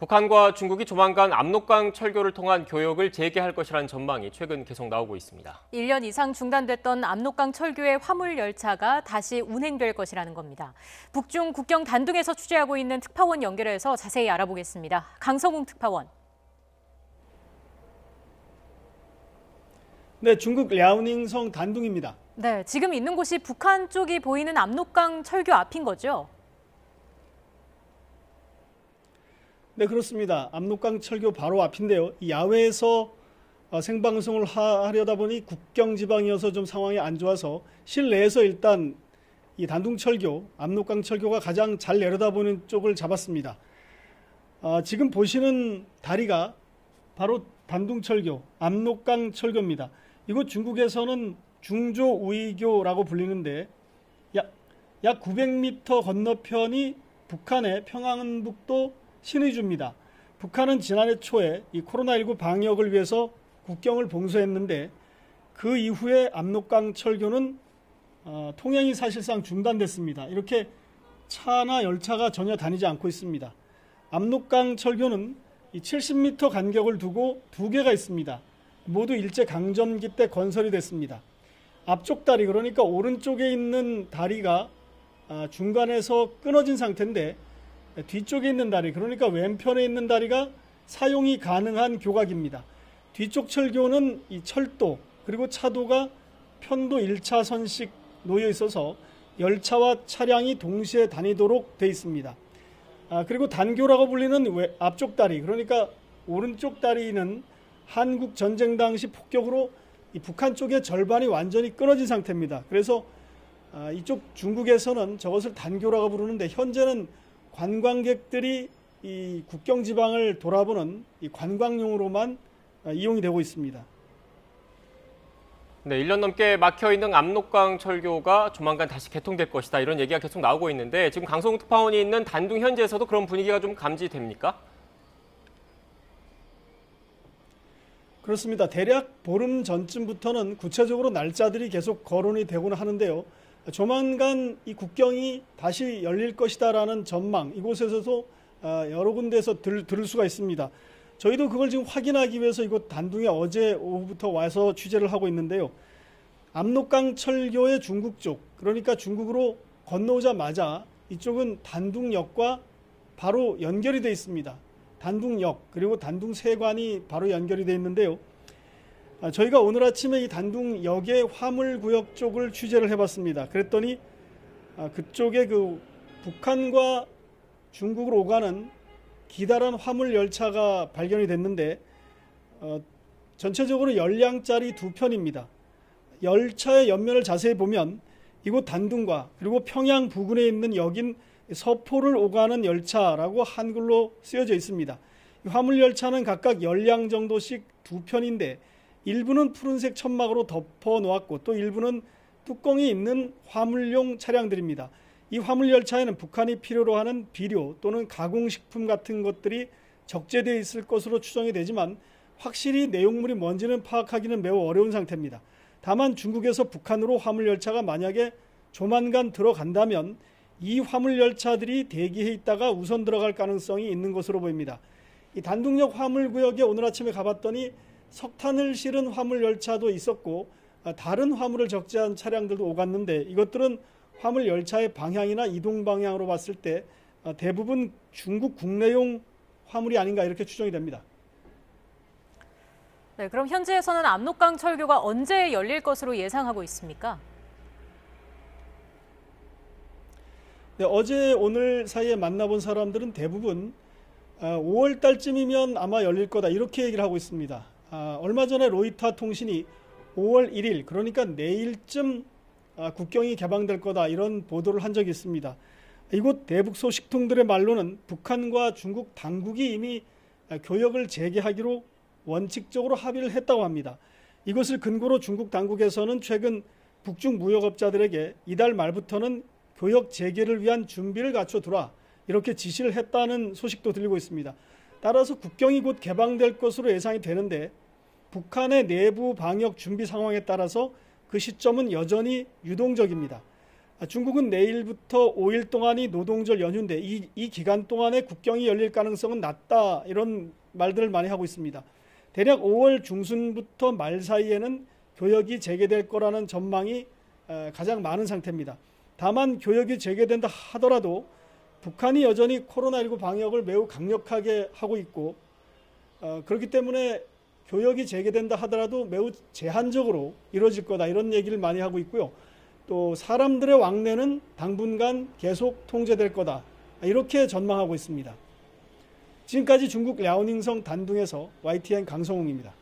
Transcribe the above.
북한과 중국이 조만간 압록강 철교를 통한 교역을 재개할 것이라는 전망이 최근 계속 나오고 있습니다. 1년 이상 중단됐던 압록강 철교의 화물 열차가 다시 운행될 것이라는 겁니다. 북중 국경 단둥에서 취재하고 있는 특파원 연결해서 자세히 알아보겠습니다. 강성웅 특파원. 네, 중국 랴오닝성 단둥입니다. 네, 지금 있는 곳이 북한 쪽이 보이는 압록강 철교 앞인 거죠? 네, 그렇습니다. 압록강 철교 바로 앞인데요. 이 야외에서 생방송을 하려다 보니 국경 지방이어서 좀 상황이 안 좋아서 실내에서 일단 이 단둥 철교, 압록강 철교가 가장 잘 내려다보는 쪽을 잡았습니다. 지금 보시는 다리가 바로 단둥 철교, 압록강 철교입니다. 이곳 중국에서는 중조우이교라고 불리는데 약 900m 건너편이 북한의 평안북도 신의주입니다. 북한은 지난해 초에 이 코로나19 방역을 위해서 국경을 봉쇄했는데 그 이후에 압록강 철교는 통행이 사실상 중단됐습니다. 이렇게 차나 열차가 전혀 다니지 않고 있습니다. 압록강 철교는 이 70m 간격을 두고 두 개가 있습니다. 모두 일제강점기 때 건설이 됐습니다. 앞쪽 다리, 그러니까 오른쪽에 있는 다리가 중간에서 끊어진 상태인데 뒤쪽에 있는 다리, 그러니까 왼편에 있는 다리가 사용이 가능한 교각입니다. 뒤쪽 철교는 이 철도 그리고 차도가 편도 1차선씩 놓여 있어서 열차와 차량이 동시에 다니도록 되어 있습니다. 그리고 단교라고 불리는 앞쪽 다리, 그러니까 오른쪽 다리는 한국 전쟁 당시 폭격으로 이 북한 쪽의 절반이 완전히 끊어진 상태입니다. 그래서 이쪽 중국에서는 저것을 단교라고 부르는데 현재는 관광객들이 이 국경 지방을 돌아보는 이 관광용으로만 이용이 되고 있습니다. 네, 1년 넘게 막혀있는 압록강 철교가 조만간 다시 개통될 것이다, 이런 얘기가 계속 나오고 있는데 지금 강성웅 특파원이 있는 단둥 현지에서도 그런 분위기가 좀 감지됩니까? 그렇습니다. 대략 보름 전쯤부터는 구체적으로 날짜들이 계속 거론이 되곤 하는데요. 조만간 이 국경이 다시 열릴 것이다라는 전망, 이곳에서도 여러 군데에서 들을 수가 있습니다. 저희도 그걸 지금 확인하기 위해서 이곳 단둥에 어제 오후부터 와서 취재를 하고 있는데요. 압록강 철교의 중국 쪽, 그러니까 중국으로 건너오자마자 이쪽은 단둥역과 바로 연결이 되어 있습니다. 단둥역 그리고 단둥세관이 바로 연결이 되어 있는데요. 저희가 오늘 아침에 이 단둥역의 화물구역 쪽을 취재를 해봤습니다. 그랬더니 그쪽에 그 북한과 중국으로 오가는 기다란 화물 열차가 발견이 됐는데 전체적으로 열량짜리 두 편입니다. 열차의 옆면을 자세히 보면 이곳 단둥과 그리고 평양 부근에 있는 역인 서포를 오가는 열차라고 한글로 쓰여져 있습니다. 이 화물 열차는 각각 열량 정도씩 두 편인데 일부는 푸른색 천막으로 덮어 놓았고 또 일부는 뚜껑이 있는 화물용 차량들입니다. 이 화물 열차에는 북한이 필요로 하는 비료 또는 가공식품 같은 것들이 적재되어 있을 것으로 추정이 되지만 확실히 내용물이 뭔지는 파악하기는 매우 어려운 상태입니다. 다만 중국에서 북한으로 화물 열차가 만약에 조만간 들어간다면 이 화물 열차들이 대기해 있다가 우선 들어갈 가능성이 있는 것으로 보입니다. 이 단둥역 화물구역에 오늘 아침에 가봤더니 석탄을 실은 화물 열차도 있었고 다른 화물을 적재한 차량들도 오갔는데 이것들은 화물 열차의 방향이나 이동 방향으로 봤을 때 대부분 중국 국내용 화물이 아닌가 이렇게 추정이 됩니다. 네, 그럼 현지에서는 압록강 철교가 언제 열릴 것으로 예상하고 있습니까? 네, 어제 오늘 사이에 만나본 사람들은 대부분 5월 달쯤이면 아마 열릴 거다 이렇게 얘기를 하고 있습니다. 얼마 전에 로이터 통신이 5월 1일 그러니까 내일쯤 국경이 개방될 거다 이런 보도를 한 적이 있습니다. 이곳 대북 소식통들의 말로는 북한과 중국 당국이 이미 교역을 재개하기로 원칙적으로 합의를 했다고 합니다. 이것을 근거로 중국 당국에서는 최근 북중 무역업자들에게 이달 말부터는 교역 재개를 위한 준비를 갖춰두라 이렇게 지시를 했다는 소식도 들리고 있습니다. 따라서 국경이 곧 개방될 것으로 예상이 되는데 북한의 내부 방역 준비 상황에 따라서 그 시점은 여전히 유동적입니다. 중국은 내일부터 5일 동안이 노동절 연휴인데 이 기간 동안에 국경이 열릴 가능성은 낮다, 이런 말들을 많이 하고 있습니다. 대략 5월 중순부터 말 사이에는 교역이 재개될 거라는 전망이 가장 많은 상태입니다. 다만 교역이 재개된다 하더라도 북한이 여전히 코로나19 방역을 매우 강력하게 하고 있고, 그렇기 때문에 교역이 재개된다 하더라도 매우 제한적으로 이루어질 거다, 이런 얘기를 많이 하고 있고요. 또 사람들의 왕래는 당분간 계속 통제될 거다, 이렇게 전망하고 있습니다. 지금까지 중국 랴오닝성 단둥에서 YTN 강성웅입니다.